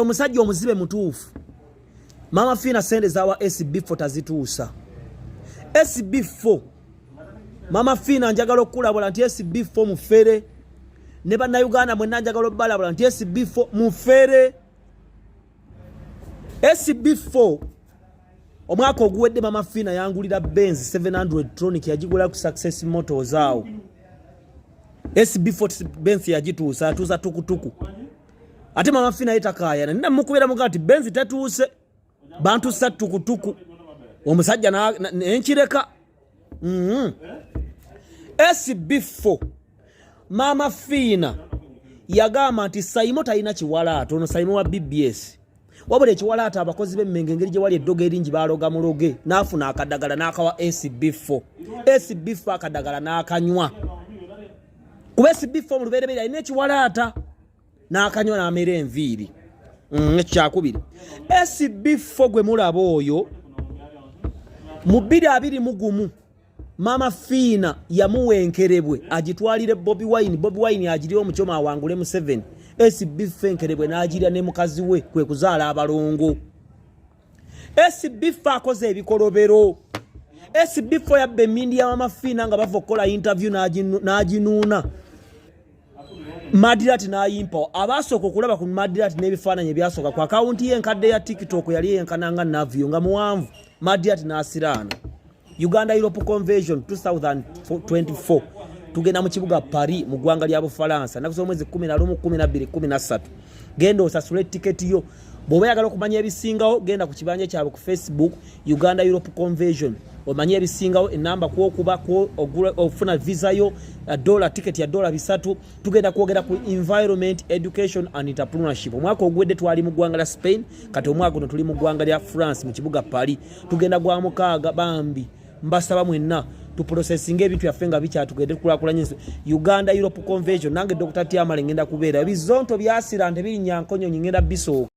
Omusajja omuzibe mutuufu. Maama Phina sende zawa Sb4 tazituusa. Sb4 Maama Phina njagala okulabula nti Sb4 mufere. Ne bannayuganda mwenna njagala obalabula nti Sb4 mufere. Sb4 omwaka oguwedde Maama Phina yangulira Benz 700 Tronic yagigula ku Success Motors zaawo. Sb4 Benz yagituusa atuusa tukutuku. Ate Maama Phina yetakaya nina mukubera mugati Benz tatuuse bantu satukutuku omusajja n'enkireka. Sb4 Maama Phina yagamba nti Saimo talina kiwalaata ono Saimo wa BBS wabula ekiwalaata abakozi b'emmenge engeri gye wali eddogo eringi baaloga muloge n'afuna akadagala n'akawa Sb4 akadagala n'akanywa kuba Sb4 mu lubereberye alina ekiwalaata n'akanywa n'amera enviiri. Ekyakubiri Sb4 gwe mulaba oyo mu 2021 Maama Phina yamuwenkerebwe agitwalire Bobi Wine agiriyo omukyoma awangule mu 7 Sb4 enkerebwe n'agirya ne mukazi we kwe kuzaala abalongo. Sb4 akoze ebikolobero. Sb4 yabba emmindi ya Maama Phina nga bava okukola interview n'aginuuna Madirat n'ayimpa abasooka okulaba ku Madirat n'ebifaananyi ebyasooka ku akawunti y'enkadde ya TikTok yali yenkananga Navio nga muwanvu Madirat n'asiraana. Uganda Europe Convention 2024 tugenda mu kibuga Paris mu ggwanga lya Bufalansa nakuzo omwezi 11 12 13 genda osasule tiketi yo bw'oba oyagala okumanya ebisingawo genda ku kibanja kyabwe ku Facebook Uganda Europe Convention omanye ebisingawo enamba kwokuba ofuna visa yo $, ticket ya $3 tugenda kwogera ku environment education and entrepreneurship. Omwaka ogwedde twali mu ggwanga lya Spain kati omwaka guno tuli mu ggwanga lya France mu kibuga Paris tugenda gwa mukaaga bambi mbasaba mwenna tu processing ebintu byaffe nga bikyatugende tukulakulanye Uganda Europe Convention nange Dr. Tiamale ngenda kubeera ebizonto byasira nte biri nyankonyo ngenda bisooka